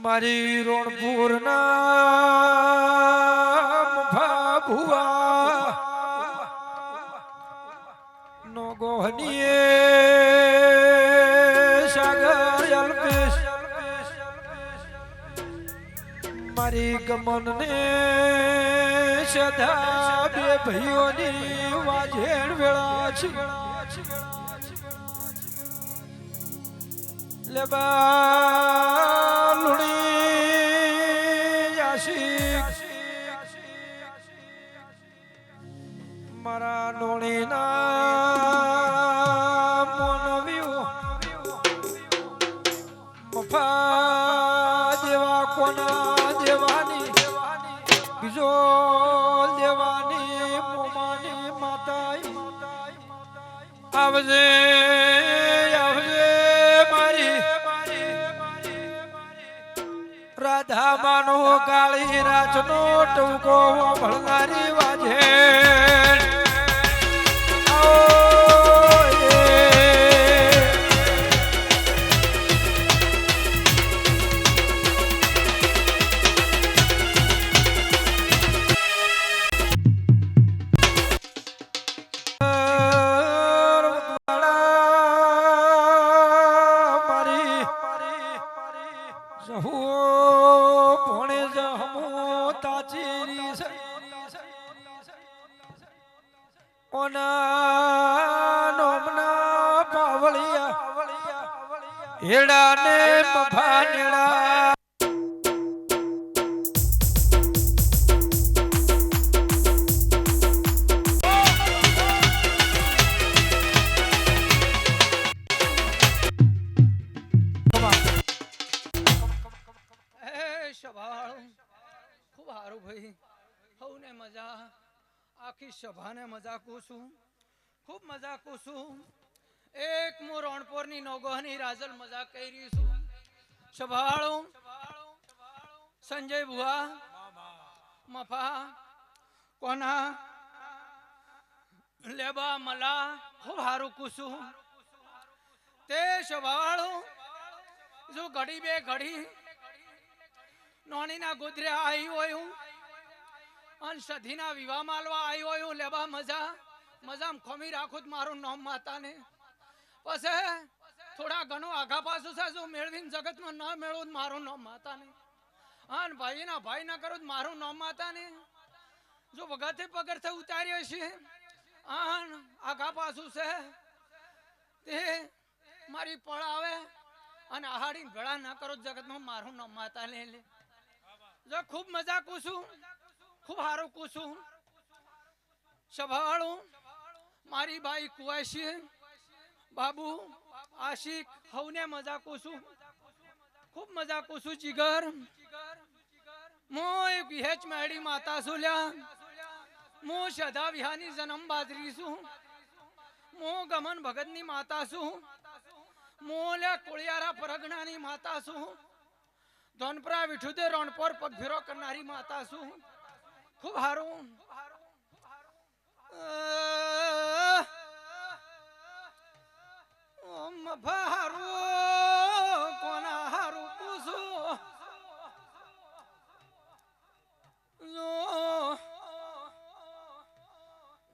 મારી રોણપુર ના ભુવા નો ગોહનીએ સાગર અલ્પેશ મારી ગમન ને સદા બે ભાઈઓની વાજેણ વેળા છે લેબા લુણી આશિક મારા નોણીના મોનવ્યું મફા દેવા કોના દેવાની બીજો દેવાની મોમાની માતા આવજે રાધા માનો કાળી રાચનો ટૂંકો ભણનારી વાજે હેડા ને મફાનેડા ખૂબ સારું ભાઈ હવને મજા આખી સભાને મજા કુશું ખૂબ મજા કુશું એક મુ રણપોરની નોગોહની રાજલ મજા કરી છું સંભાળો સંજય બુઆ મફા કોના લેબા મલા ખૂબ હારું કુસું તે સંભાળો જો ઘડી બે ઘડી નોનીના ગોદરે આવી હોય અને સધીના વિવાહ માલવા આવી હોય લેબા મજા મજામાં ખોમી રાખું મારું નામ માતાને પછી થોડા ઘણું આગા પાછું છે જો મેળવીને જગતમાં ન મેળવું મારું નામ માતા ને અને ભાઈના ભાઈ ના કરું મારું નામ માતા ને જો ભગતે પગરથી ઉતાર્યો છે અને આગા પાછું છે તે મારી પળ આવે અને આહાડીને ભેળા ના કરો જગતમાં મારું નામ માતા લે લે જો ખૂબ મજા કુશું ખૂબ સારું કુશું સંભાળું મારી બાઈ કુવાશી બાબુ આશિક હવને મજા કુશું ખૂબ મજા કુશું જીગર મો એક વિહેચ મેડી માતા સુલ્યા મો સદા વિહાની જન્મ બાજરી છું મો ગમન ભગતની માતા છું મો લે કોળિયારા પરગણાની માતા છું ધનપરા વિઠુદે રણપોર પગફેરો કરનારી માતા છું ખૂબ હારું મફારું કોના હારું પૂછું જો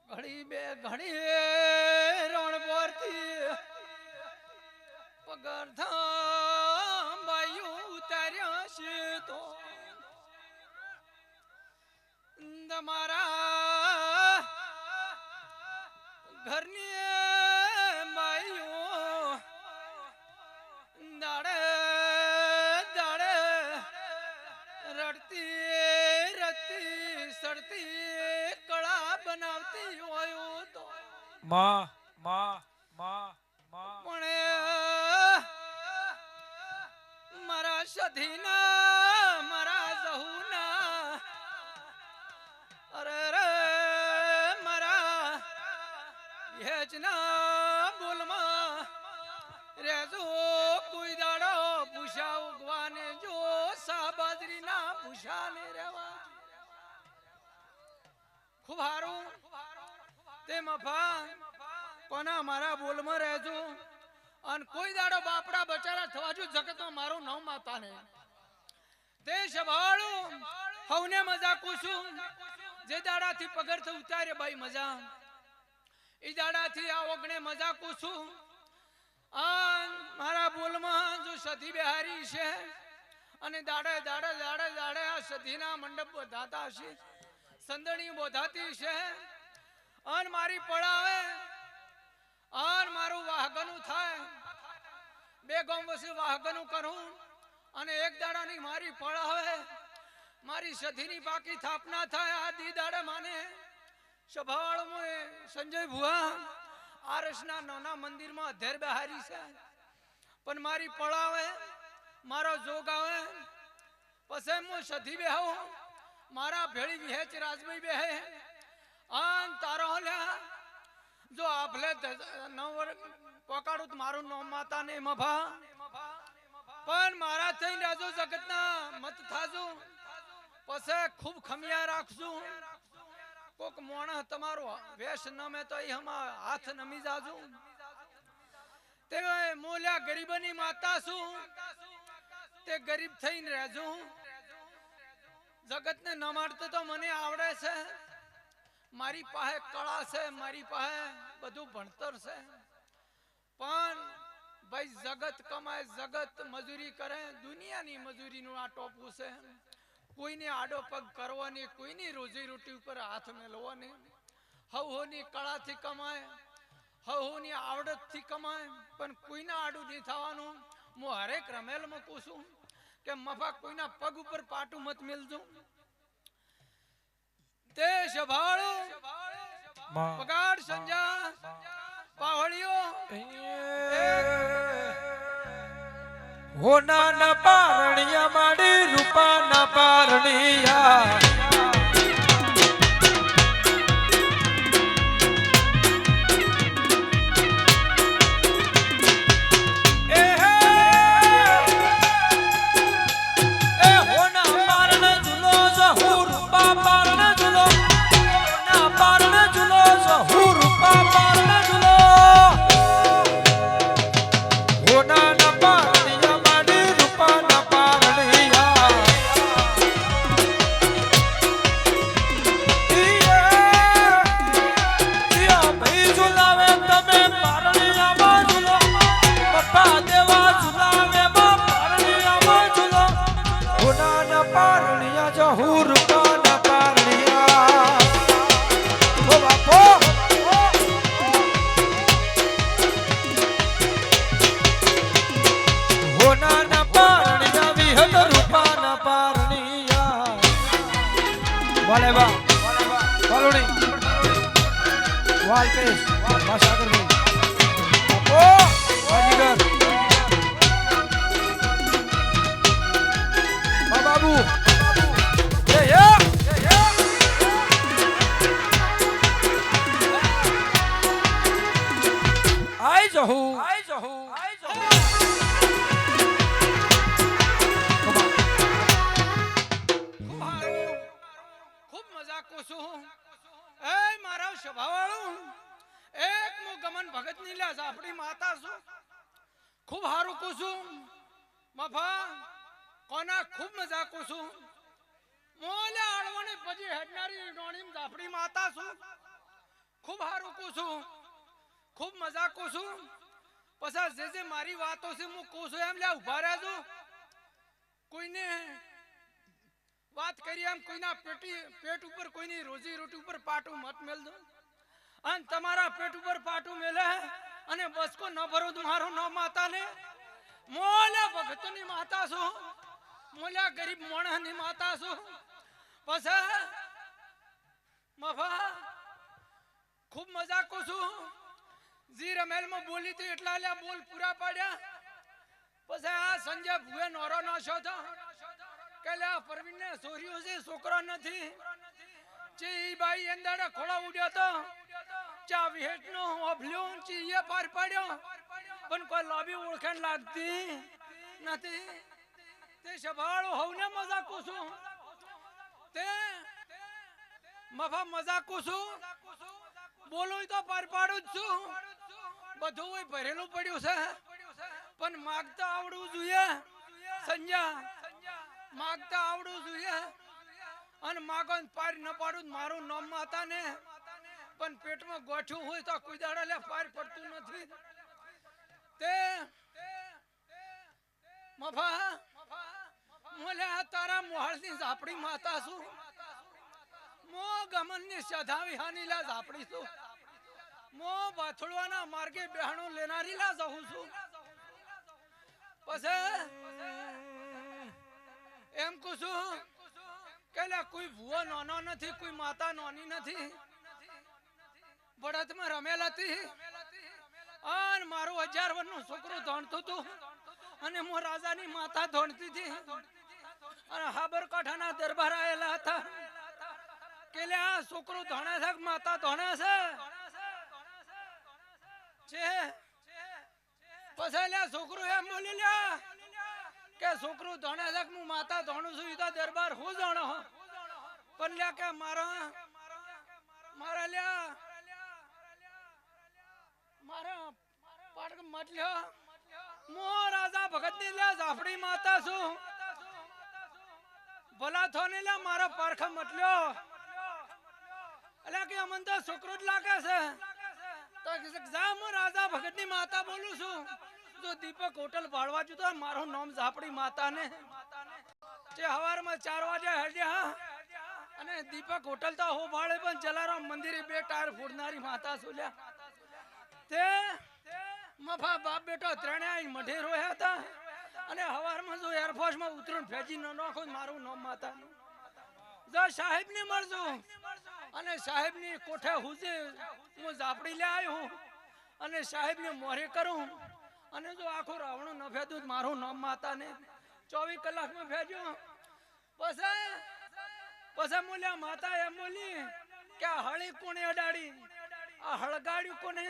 ઘડી બે ઘડી રણપોરથી પગર થાંબાયું ઉતાર્યા છે તો તમારા ઘરની માં માં માં માં પણ મારા સધીના મારા જહુના અરે રે મારા હેજના બોલમાં રેજો કોઈ દાડો ભૂષા ઉગવાને જો સાબાજરીના ભૂષાને રેવા ખૂબ હારું તે મફા કોના મારા બોલમાં રહેજો અને કોઈ દાડો બાપડા બચારા થવા જો જગતમાં મારું નામ માતા ને તે સભાળું હવને મજા કુસું જે દાડાથી પગર ઉતારે ભાઈ મજા ઈ દાડાથી આ ઓગણે મજા કુસું આ મારા બોલમાં જો સધી બિહારી છે અને દાડે દાડે દાડે દાડે આ સધીના મંડપ બોધાતા છે સંદણી બોધાતી છે અન મારી પડાવે અન મારું વાહગનું થાય બે ગામ વસે વાહગનું કરું અને એક દાડાની મારી પડાવે મારી સધીની પાકી થાપના થાય આ દી દાડે માને સભાવાળો સંજય ભુવા આરસના નાના મંદિરમાં અધેર બહારી છે પણ મારી પડાવે મારો જોગ આવે પછી હું સધી બેહું મારા ભેળી વિહેચ રાજભાઈ બેહે આન તારો લ્યા જો આપલે નવ પકાડું તો મારું નામ માતા ને મભા પણ મારા થઈ રાજો જગતના મત થાજો પછી ખૂબ ખમિયા રાખશું કોક મોણા તમારો વેશ નમે તો હમા હાથ નમી જાજુ તે મોલ્યા ગરીબની માતા છું તે ગરીબ થઈને રહેજો જગતને ન મારતો તો મને આવડે છે મારી પાસે કળા છે મારી પાસે બધું ભણતર છે પણ ભાઈ જગત કમાય જગત મજૂરી કરે દુનિયાની મજૂરીનું આ ટોપું છે કોઈને આડો પગ કરવો નહીં કોઈની રોજી રોટી ઉપર હાથ મેળવો નહીં હવની કળાથી કમાય હવની આવડતથી કમાય પણ કોઈના આડું નહીં થવાનું હું હરેક રમેલમાં કહું છું કે મફા કોઈના પગ ઉપર પાટું મત મેલજો તે સભાળો પગાડ સંજા પાવળીઓ હોના ના પારણિયા માડી રૂપા ના પારણિયા खूब हारू कुसुम मफा कोना खूब मजा कुसुम मोले आड़वणे पजी हेडनारी नोणीम जाफड़ी माता सु खूब हारू कुसुम खूब मजा कुसुम पसा जे मारी वातो से मु कुसु एम ल्या उभा रहजो कोईने बात करी एम कोईना पेट ऊपर कोईनी रोजी रोटी ऊपर पाटू मत मेल दो अन तमारा पेट ऊपर पाटू मेले અને બસ કો ન ભરો તમારો ન માતા ને મોલા ભગતની માતા છો મોલા ગરીબ મોણાની માતા છો પછા મફા ખૂબ મજા કો છું જી રમેલ માં બોલી તો એટલા લ્યા બોલ પૂરા પાડ્યા પછી આ સંજય ભુએ નોરો ન છો તો કે લ્યા પરવીન ને સોરીઓ છે છોકરો નથી ચી બાઈ અંદાડે ખોળા ઉડ્યો તો ચા વિહેટ નો ઓભલ્યો ચીએ પાર પાડ્યો પણ કોઈ લાબી ઓળખાણ લાગતી નથી તે સભાળો હવને મજા કુસું તે મફા મજા કુસું બોલું તો પાર પાડું જ છું બધું હોય ભરેલું પડ્યું છે પણ માગતા આવડવું જોઈએ સંજ્ઞા માગતા આવડું જોઈએ અને માગો ને પાર ન પાડું મારું નામ માતા ને પણ પેટમાં ગોઠ્યું હોય તો કોઈ દાડો લે પાર પડતું નથી તે મફા મોલે તારા મોહળની ઝાપડી માતા છું મો ગમનની સધાવી હાની લા ઝાપડી છું મો બાથળવાના માર્ગે બેહણું લેનારી લા જઉં છું પછી એમ કહું છું કે લે કોઈ ભૂવો નાનો નથી કોઈ માતા નાની નથી બળદમાં રમેલ હતી અને મારું 1000 વર્ષનું છોકરું ધોણતું હતું અને હું રાજાની માતા ધોણતી હતી અને સાબરકાંઠાના દરબાર આવેલા હતા કે લે આ છોકરું ધોણે છે માતા ધોણે છે પછી લે છોકરું એમ બોલી લ્યા કે છોકરું ધોણે છે હું માતા ધોણું છું ઈ દરબાર હું જાણો પણ લ્યા કે મારા લ્યા મારા પાડક મત લ્યો મો રાજા ભગત ની લ્યા ઝાપડી માતા છું ભલા થોને લ્યા મારા પારખા મત લ્યો એટલે કે અમન તો છોકરો જ લાગે છે તો જા હું રાજા ભગત ની માતા બોલું છું જો દીપક હોટલ ભાડવા જતો મારું નામ ઝાપડી માતા ને જે હવારમાં 4 વાગે હેડ્યા અને દીપક હોટલ તો હો ભાડે પણ જલારામ મંદિરે 2 ટાયર ફોડનારી માતા સુલ્યા તે મફા બાપ બેટો ત્રણે આઈ મઢે રોયા હતા અને હવારમાં જો એરફોર્સ માં ઉતરણ ફેજી ન નાખો મારું નામ માતા જો સાહેબ ને મળજો અને સાહેબ ની કોઠે હુજે હું ઝાપડી લે આવ્યો અને સાહેબ ને મોરે કરું અને જો આખો રાવણું ન ફેદું મારું નામ માતા ને 24 કલાકમાં ફેજ્યો પછી મોલ્યા માતા એમ બોલી કે હળી કોને અડાડી આ હળગાડ્યું કોને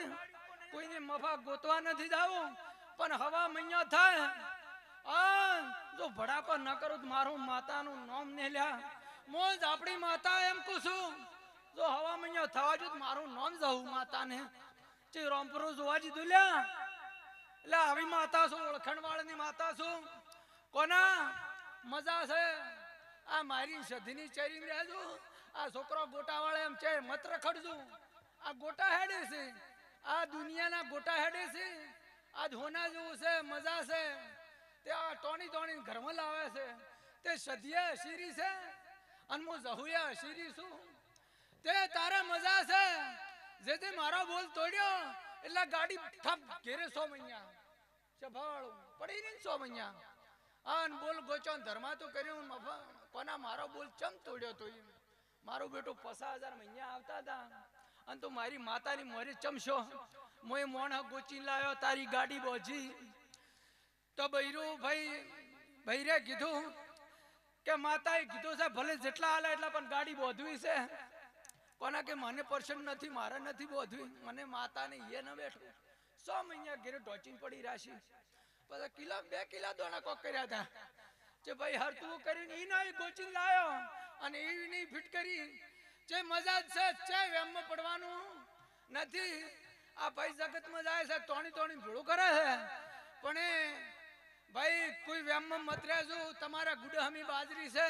કોઈને મફા ગોતવા નથી જાવું પણ હવા મૈયા થાય આ જો ભડાકો ન કરું તો મારું માતાનું નામ ને લ્યા મોજ આપણી માતા એમ કુછું જો હવા મૈયા થવા જો મારું નામ જાવું માતાને જે રામપુર જોવા જીધું લ્યા એટલે આવી માતા છું ઓળખણવાળની માતા છું કોના મજા છે આ મારી સધીની ચેરી રહેજો આ છોકરો ગોટાવાળે એમ છે મત રખડજો આ ગોટા હેડે છે આ દુનિયાના ગોટા હેડે છે આ ધોના જેવું છે મજા છે તે આ ટોણી ઘરમાં લાવે છે તે સધિયા શીરી છે અને હું જહુયા શીરી છું તે તારા મજા છે જેથી મારો બોલ તોડ્યો એટલે ગાડી ઠપ ઘેરે 100 મહિના ચભાળ પડી ને 100 મહિના આન બોલ ગોચો ધર્મા તો કર્યું કોના મારો બોલ ચમ તોડ્યો તો મારો બેટો 50,000 મહિના આવતા હતા અને તો મારી માતાની મોરે ચમશો મોય મોણ ગોચી લાયો તારી ગાડી બોજી તો બૈરું ભાઈ કીધું કે માતાએ કીધું છે ભલે જેટલા હાલે એટલા પણ ગાડી બોધવી છે કોના કે મને પર્સન નથી મારે નથી બોધવી મને માતાને એ ન બેઠું 100 મહિના ઘેરે ઢોચીને પડી રાશી પછી કિલો 2 કિલા દોણા કોક કર્યા હતા જે ભાઈ હરતું કરીને ઈ ના ગોચીને લાયો અને ઈ ની ફિટ કરી જે મજા છે છે વેમમાં પડવાનું નથી આ ભાઈ જગતમાં જાય છે તોણી ભેળું કરે છે પણ ભાઈ કોઈ વેમમાં મત રહેજો તમારા ગુડહમી બાજરી છે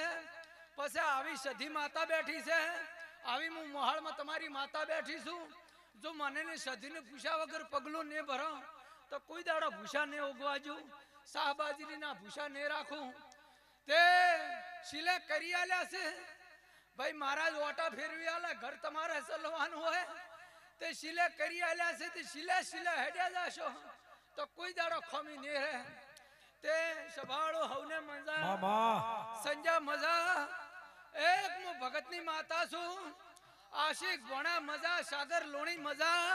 પછી આવી સધી માતા બેઠી છે આવી હું મોહાળમાં તમારી માતા બેઠી છું જો મને ને સધીને પૂછ્યા વગર પગલું ને ભરો તો કોઈ દાડો ભૂસા ને ઉગવાજો શાહબાજરીના ભૂસા ને રાખું તે સિલે કરી આલ્યા છે ભાઈ મહારાજ ઓટા ફેરવી આલે ઘર તમારે ચલવાનું હોય તે સિલે કરી આલ્યા છે તે સિલે હેડ્યા જશો તો કોઈ દાડો ખોમી ને રહે તે સભાળો હવને મજા સંજા મજા એક હું ભગતની માતા છું આશિક ભણા મજા સાગર લોણી મજા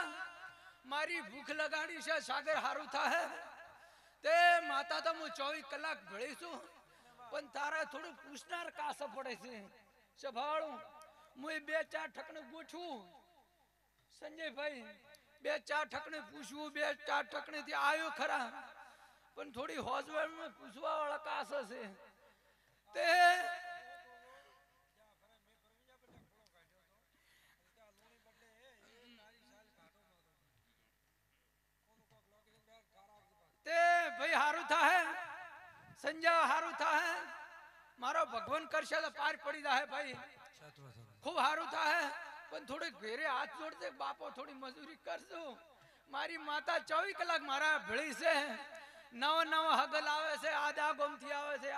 મારી ભૂખ લગાડી છે સાગર હારું થાય તે માતા તો હું 24 કલાક ભળી છું પણ તારા થોડું પૂછનાર કાસ પડે છે સભાળું હું 2-4 ઠકને ગોઠવું સંજયભાઈ 2-4 ઠકને પૂછવું 2-4 ઠકને થી આવ્યો ખરા પણ થોડી હોજવાળમાં પૂછવા વાળા કાસ છે તે ભાઈ હારું થાય સંજય હારું થાય મારો ભગવાન કરશે તો પાર પડી જાય ભાઈ ખૂબ સારું થાય પણ થોડી ઘેરે હાથ જોડશે બાપો થોડી મજૂરી કરજો મારી માતા 24 કલાક મારા ભેળી છે નવા હગલ આવે છે આદા ગોમથી આવે છે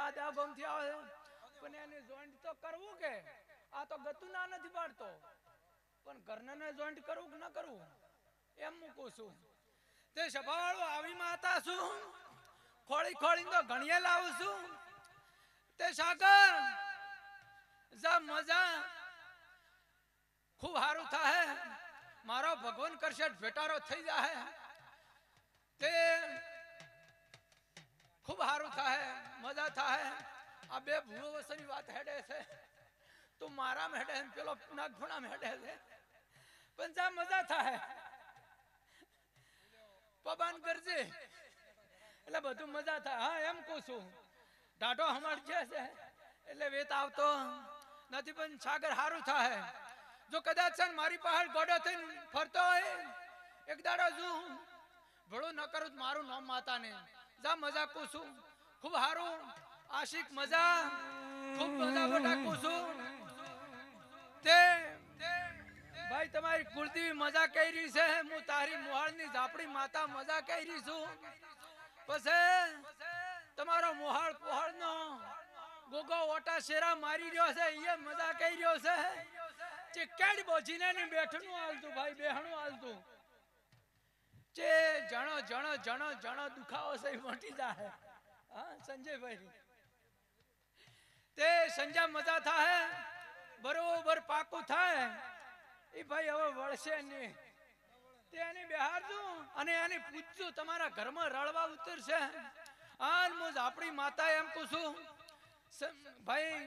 પણ એને જોઈન્ટ તો કરવું કે આ તો ગતું ના નથી પાડતો પણ ઘરને જોઈન્ટ કરવું કે ના કરવું એમ મૂકું છું તે સભાવાળો આવી માતા છું ખોળી તો ઘણીએ લાવું છું તે સાગર જા મજા ખૂબ સારું થાય મારો ભગવાન કરશે ભેટારો થઈ જાય તે ખૂબ સારું થાય મજા થાય આ બે ભૂવો વસની વાત હેડે છે તું મારામાં હેડે પેલો નાગફણામાં હેડે છે પણ જા મજા થાય પબાન કરજે એટલે બધું મજા થાય હા એમ કહું છું ઢાઢો હમણાં છે એટલે વેત આવતો નથી પણ સાગર સારું થાય જો કદાચ મારી પાસે ગોડો થઈને ફરતો હોય એક દાડો છું ભળું ન કરું મારું નામ માતાને જા મજા કહું છું ખૂબ સારું આશિક મજા ખૂબ મજા બટાકું છું તે ભાઈ તમારી કુળદેવી મજા કરી છે હું તારી મોહાળની ઝાપડી માતા મજા કરી છું પછી તમારો મોહાળ પોહાળનો ગોગો ઓટા શેરા મારી રહ્યો છે એ મજા કરી રહ્યો છે ચિક્કાડ બોજીને ની બેઠનું હાલતું ભાઈ બેહણું હાલતું જે જણો દુખાવો છે મોટી જાય હા સંજયભાઈ તે સંજા મજા થાય બરોબર પાકું થાય એ ભાઈ હવે વળશે નહીં તેને બિહારજો અને એને પૂછજો તમારા ઘરમાં રળવા ઉતરશે આન મુજ આપણી માતા એમ કહું છું ભાઈ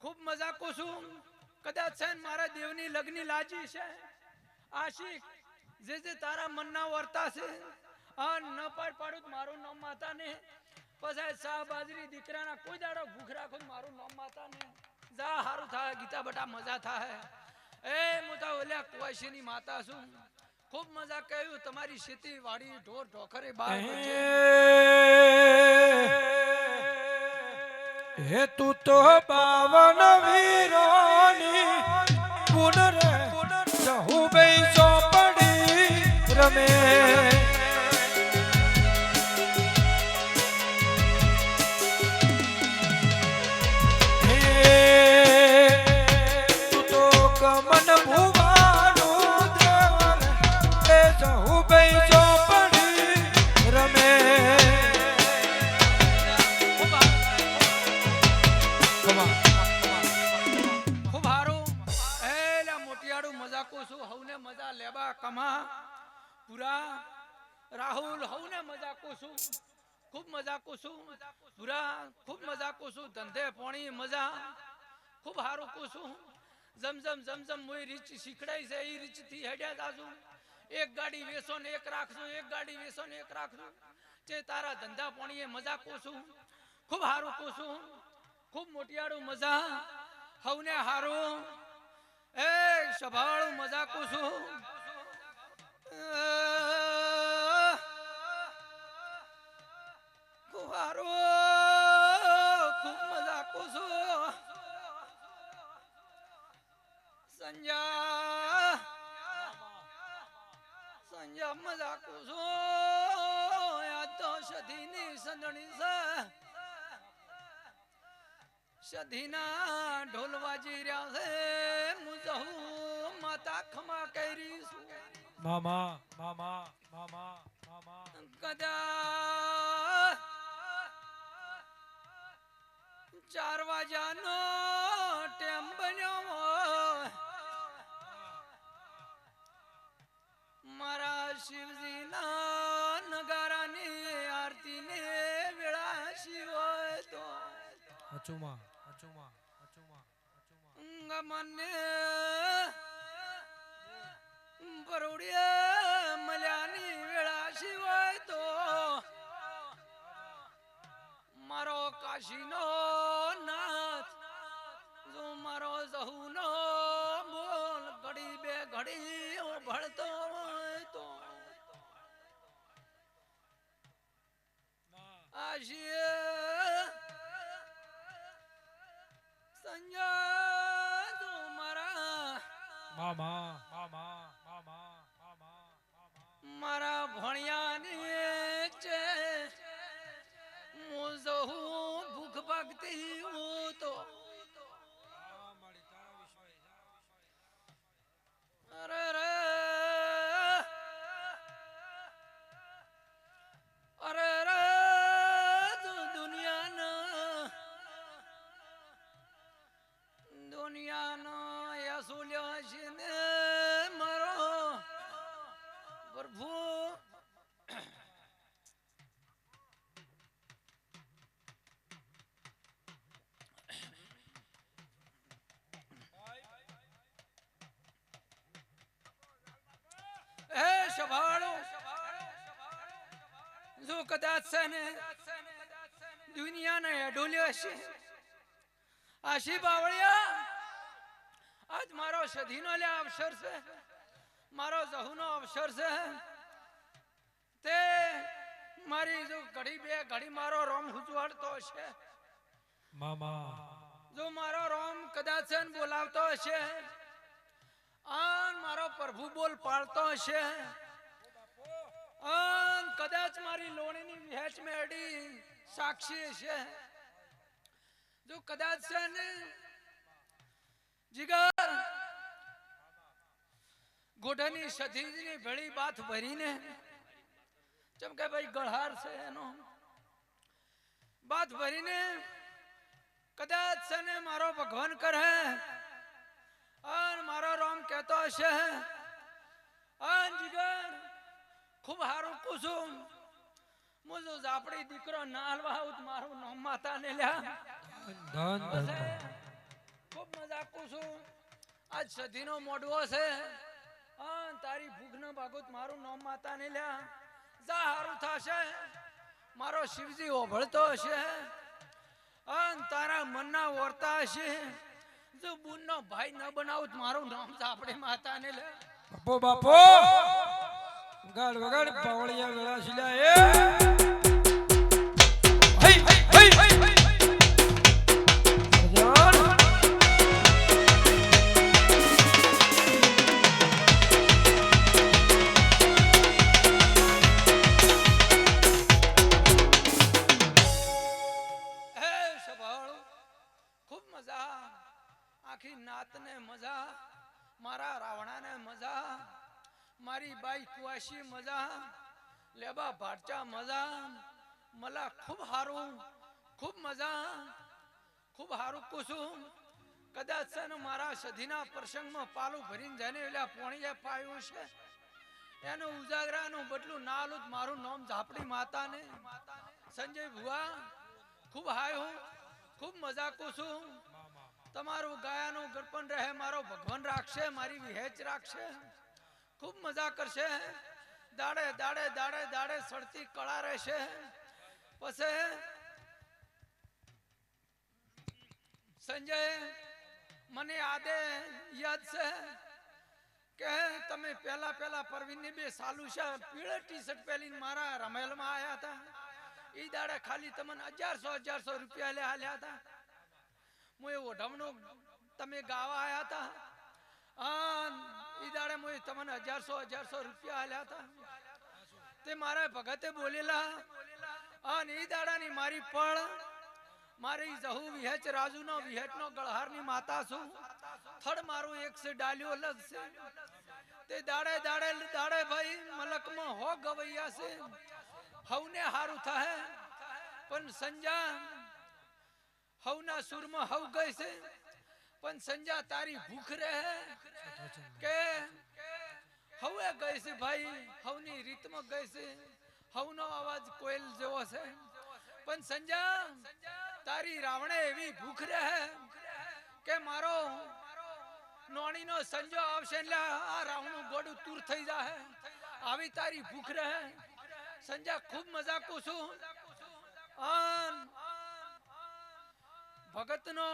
ખૂબ મજા કહું છું કદાચ છે મારા દેવની લગ્ની લાજી છે આશિક જે તારા મનના વર્તા છે આ ન પાડું મારું નામ માતા ને પછી શાહ બાજરી દીકરાના કોઈ દાડો ભૂખ રાખો મારું નામ માતા ને જા હારું થાય ગીતા બટા મજા થાય એ મોટા ઓલ્યા કુવાશીની માતા છું ખૂબ મજા કહ્યું તમારી ખેતી વાડી ઢોર ઢોખરે બાર હે તું તો પાવન વીરોની ગુણ રે સહુ બેસો પડી રમે રાહુલ હવને મજા કોશું ખૂબ મજા કોશું પૂરા ખૂબ મજા કોશું ધંધે પોણી મજા ખૂબ હારું કોશું જમ મોય રીચ શીખડાઈ છે એ રીચ થી હેડ્યા જાજુ એક ગાડી વેસો ને એક રાખશું એક ગાડી વેસો ને એક રાખશું જે તારા ધંધા પોણીએ મજા કોશું ખૂબ હારું કોશું ખૂબ મોટિયાળું મજા હવને હારું એ સભાળું મજા કોશું ખૂબ મજા કોશો સંજા મજા કોશો યાદ તો સધીની સંદણી છે સધીના ઢોલ વાજી રહ્યા છે મુજહુ માતા ખમા કરી છું મામા કદા 4 વાગ્યાનો ટેમ બન્યો મારા શિવજીના નગારાની આરતીને વેળા શિવાય તો અચુમા મને બરોડિયા મલ્યાની વેળા શિવાય તો મારો કાશીનો નાથ જો મારો જહુનો બોલ ઘડી બે ઘડી ભળતો હોય તો આશી મામા મામા મામા મામા મારા ભણિયાની છે હું જહું ભૂખ ભાગતી હું તો અરે રે અરે રે દુનિયાનો યસુલ્યો છે ને મારો પ્રભુ હે સભાળો જો કદાચ છે ને દુનિયાને અડોલ્યો છે આશી બાવળિયા આજ મારો સધીનો લે અવસર છે મારો જહુનો અવસર છે તે મારી જો ઘડી બે ઘડી મારો રોમ હુજવાડતો હશે મામા જો મારો રોમ કદાચ બોલાવતો હશે આન મારો પ્રભુ બોલ પાડતો હશે આન કદાચ મારી લોણીની વહેંચ મેળી સાક્ષી હશે જો કદાચ છે ને જીગર ગોઢાની સધીની ભેળી બાથ ભરીને જેમ કે ભાઈ ગળહાર છે એનો બાથ ભરીને કદાચ છે ને મારો ભગવાન કરે અને મારો રામ કહેતો હશે અને જીગર ખૂબ હારું કુસુમ મુજો જાપડી દીકરો ના હલવા આવું મારું નામ માતા ને લ્યા ધન ખૂબ મજા કુસુમ આજ સધીનો મોઢવો છે અને તારી ભૂખનો ભાગોત મારું નામ માતા ને લ્યા જા હારું થશે મારો શિવજી ઓભળતો હશે અને તારા મનના વર્તા હશે જો બુનનો ભાઈ ન બનાવું મારું નામ આપણે માતા ને લે બાપો બાપો ગાડ વગાડ પાવળિયા વેળા શિલા એ હઈ હઈ હઈ આખી નાતને મજા મારા રાવણાને મજા મારી બાઈ કુવાશી મજા લેબા ભાટચા મજા મલા ખૂબ હારું કુસુમ કદાચ છે ને મારા સધીના પ્રસંગમાં પાલું ભરીને જઈને એલા પોણીએ પાયું છે એનું ઉજાગરાનું બદલું નાલું મારું નામ ઝાપડી માતાને સંજય ભુવા ખૂબ હાય ખૂબ મજા કુસુમ તમારું ગાયાનું ગરપણ રહે મારો ભગવાન રાખશે મારી વિહેચ રાખશે ખૂબ મજા કરશે દાડે દાડે દાડે દાડે સડતી કળા રહેશે પછી સંજય મને આદે યાદ છે કે તમે પહેલા પરવીનની બે સાલુશા પીળે ટી શર્ટ પહેરીને મારા રમેલમાં આવ્યા હતા ઈ દાડે ખાલી તમને 1100 રૂપિયા લે હાલ્યા હતા હું એ ઓઢમણું તમે ગાવા આવ્યા હતા ઈ દાડે હું તમને 1100 રૂપિયા હાલ્યા હતા તે મારા ભગતે બોલેલા અને ઈ દાડાની મારી પળ મારી જહુ વિહેચ રાજુનો વિહેચનો ગળહારની માતા છું થડ મારું એક સે ડાલ્યો અલગ છે તે દાડે દાડે દાડે ભાઈ મલકમાં હો ગવૈયા છે હવને હારું થાય પણ સંજા હવના સુરમાં હવ ગઈ છે પણ સંજા તારી ભૂખ રહે કે હવે ગઈ છે ભાઈ હવની રીતમાં ગઈ છે હવનો અવાજ કોયલ જેવો છે પણ સંજા તારી રાવણે એવી ભૂખ રહે કે મારો નોણીનો સંજો આવશે એટલે આ રાવણું ગોડું તૂર થઈ જાય આવી તારી ભૂખ રહે સંજા ખૂબ મજા કુસું ભગતનો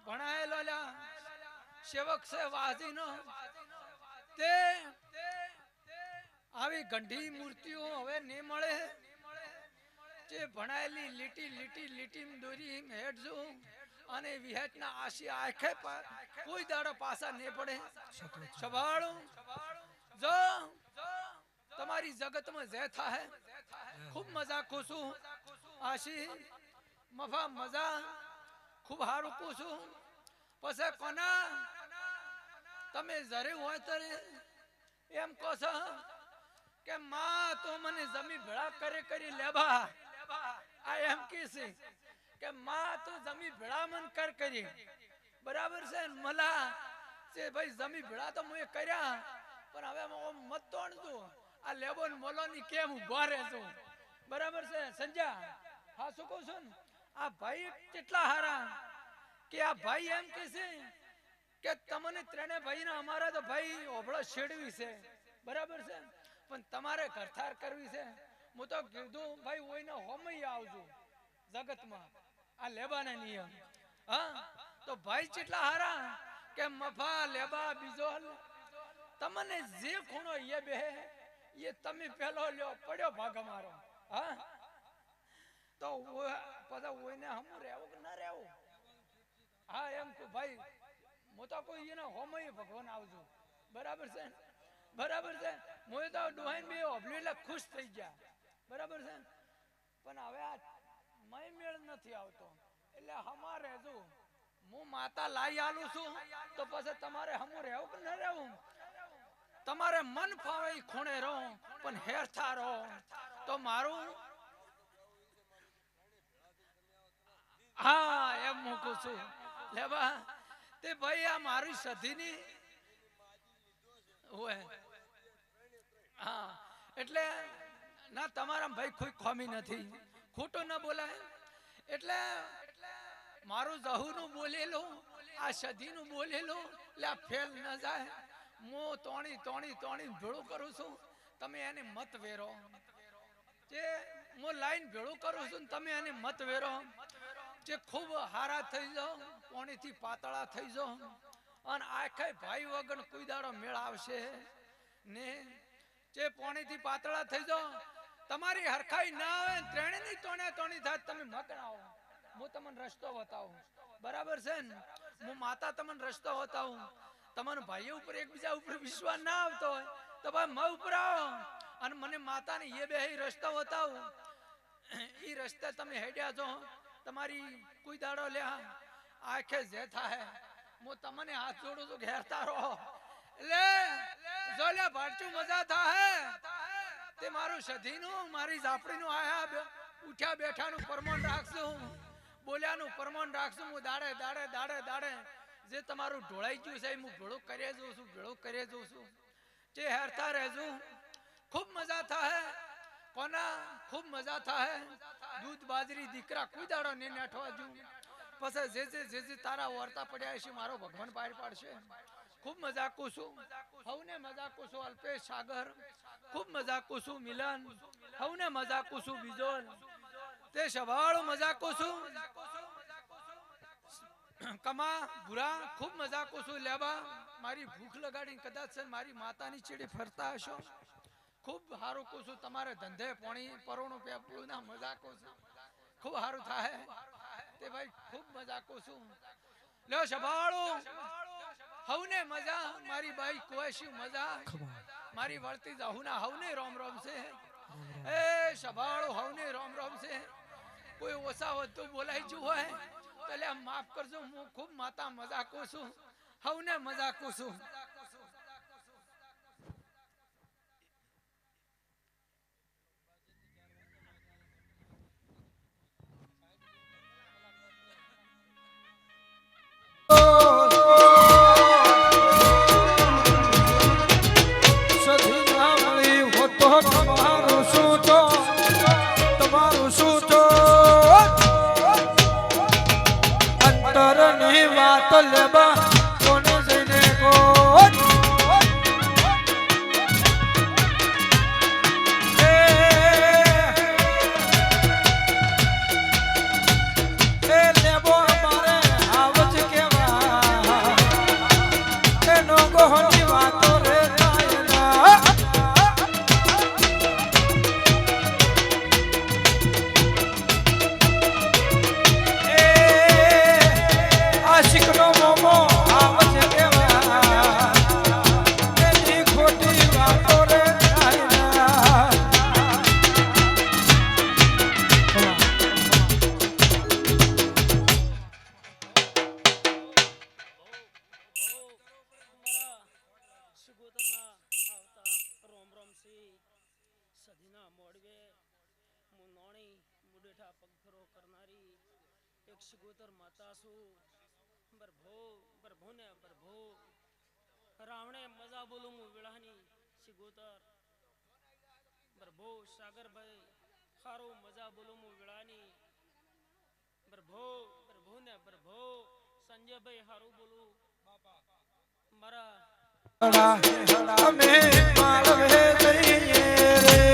ભણાયેલો સેવક છે વાજીનો તે આવી ગંઢી મૂર્તિઓ હવે નહીં મળે જે ભણાયેલી લીટી લીટી લીટી દોરી હેડજો અને વિહેટના આશી આંખે કોઈ દાડો પાછા નહીં પડે. સભાળું જો તમારી જગતમાં જે થાય ખૂબ મજા કુસું આશી મફા મજા ખૂબ હારું કુસું. પછી કોના તમે જરે હોય ત્યારે એમ કહો છો કે માં તો મને જમી ભેળા કરી લેબા. આ એમ કીસી કે માં તો જમી ભેળા મન કરી બરાબર છે. મલા છે ભાઈ જમી ભેળા તો મેં કર્યા પણ હવે મત તોડજો આ લેબો ને મોલો ની કેમ ઉભા રહેજો બરાબર છે. સંજા હા શું કહું છું આ ભાઈ કેટલા હારા કે આ ભાઈ એમ કે છે કે તમને ત્રણે ભાઈ ના અમારા તો ભાઈ ઓભળો છેડવી છે બરાબર છે. પણ તમારે ઘરથાર કરવી છે. હું તો કીધું ભાઈ ઓઈને હોમય આવજો જગતમાં આ લેબાના નિયમ. હા તો ભાઈ કેટલા હારા કે મફા લેબા બીજો તમને જે ખૂણો એ બે એ તમે પેલો લ્યો પડ્યો ભાગ અમારો. હા તો બધા ઓઈને હમું રહેવું કે ના રહેવું. હા એમ કે ભાઈ હું તો કોઈ એના હોમય ભગવાન આવજો બરાબર છે બરાબર છે. હું તો ડોહાઈને બે ઓભલ્યું એટલે ખુશ થઈ ગયા બરાબર છે. પણ હવે આ મય મેળ નથી આવતો એટલે હમારે જો હું માતા લાઈ આલું છું તો પછી તમારે હમું રહેવું કે ન રહેવું. તમારે મન ફાવે ખૂણે રહો પણ હેરથા રહો તો મારું. હા એમ મૂકું છું લેવા તે ભાઈ આ મારી સધીની હોય. હા એટલે ના તમારા ભાઈ કોઈ ખોમી નથી ખોટું ન બોલાય. એટલે મારું જહુનું બોલેલું આ સધીનું બોલેલું એટલે આ ફેલ ન જાય. હું તોણી ભેળું કરું છું તમે એને મત વેરો. જે હું લાઈન ભેળું કરું છું તમે એને મત વેરો. જે ખૂબ હારા થઈ જાઓ પોણીથી પાતળા થઈ જાઓ અને આખે ભાઈ વગર કોઈ દાડો મેળ આવશે ને. જે પોણીથી પાતળા થઈ જાઓ તમારી હરખાઈ ના આવે ત્રણેયની તોણી થાય તમે મકણાવો. હું તમને રસ્તો બતાવું બરાબર છે ને. હું માતા તમને રસ્તો બતાવું. તમને ભાઈઓ ઉપર એકબીજા ઉપર વિશ્વાસ ના આવતો હોય તો ભાઈ મ ઉપર આવો અને મને માતાને એ બે રસ્તો બતાવું. એ રસ્તે તમે હેડ્યા છો તમારી કોઈ દાડો લ્યા આખે જે થાય હું તમને હાથ જોડું છું ઘેરતા રહો. એટલે જો લ્યા ભાડચું મજા થાય તે મારું સધીનું મારી ઝાપડીનું આયા ઉઠ્યા બેઠાનું પરમાણ રાખશું બોલ્યાનું પરમાણ રાખશું. હું દાડે જે તમારું ઢોળાઈ ગયું છે હું ભેળું કરી જોઉં છું જે હેરતા રહેજો. ખૂબ મજા થાય કોના ખૂબ મજા થાય. દૂધ બાજરી દીકરા કોઈ દાડો ને નાઠવા જુ પછી જે તારા વર્તા પડ્યા છે મારો ભગવાન બહાર પાડશે. ખૂબ મજા કુસું હવને મજા કુસું અલ્પેશ સાગર ખૂબ મજા કુસું મિલન હવને મજા કુસું બીજોલ તે સવાળો મજા કુસું કમા ભૂરા ખૂબ મજા કુસું લેવા. મારી ભૂખ લગાડીને કદાચ મારી માતાની ચીડી ફરતા હશો. ખૂબ સારું કુસું તમારે ધંધે પોણી પરોણું પેપડું ના મજા કુસું ખૂબ સારું થાય તે ભાઈ ખૂબ મજા કુસું લ્યો સભાળો હવને મજા. મારી બાઈ કુવાશી મજા મારી વળતી જાહુના હવને રોમ છે. એ સભાળો હવને રોમ છે. કોઈ ઓછા વધતું બોલાઈ ગયું હોય એટલે માફ કરજો. હું ખૂબ માતા મજા કુસું હવને મજા કુસું. લેબા કોને જઈને લેબો અમારે આવજ કેવા એનો ગોહની વાતો રે કરનારી એક શિગોતર માતા છું બરભો ને બરભો રાવણે મજા બોલું હું વેળાની શિગોતર બરભો સાગરભાઈ ખારો મજા બોલું હું વેળાની બરભો ને બરભો સંજયભાઈ હારું બોલું મારા અમે માલવે જઈએ રે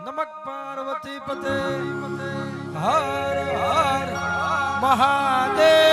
નમક પાર્વતી પતે હર હર મહાદેવ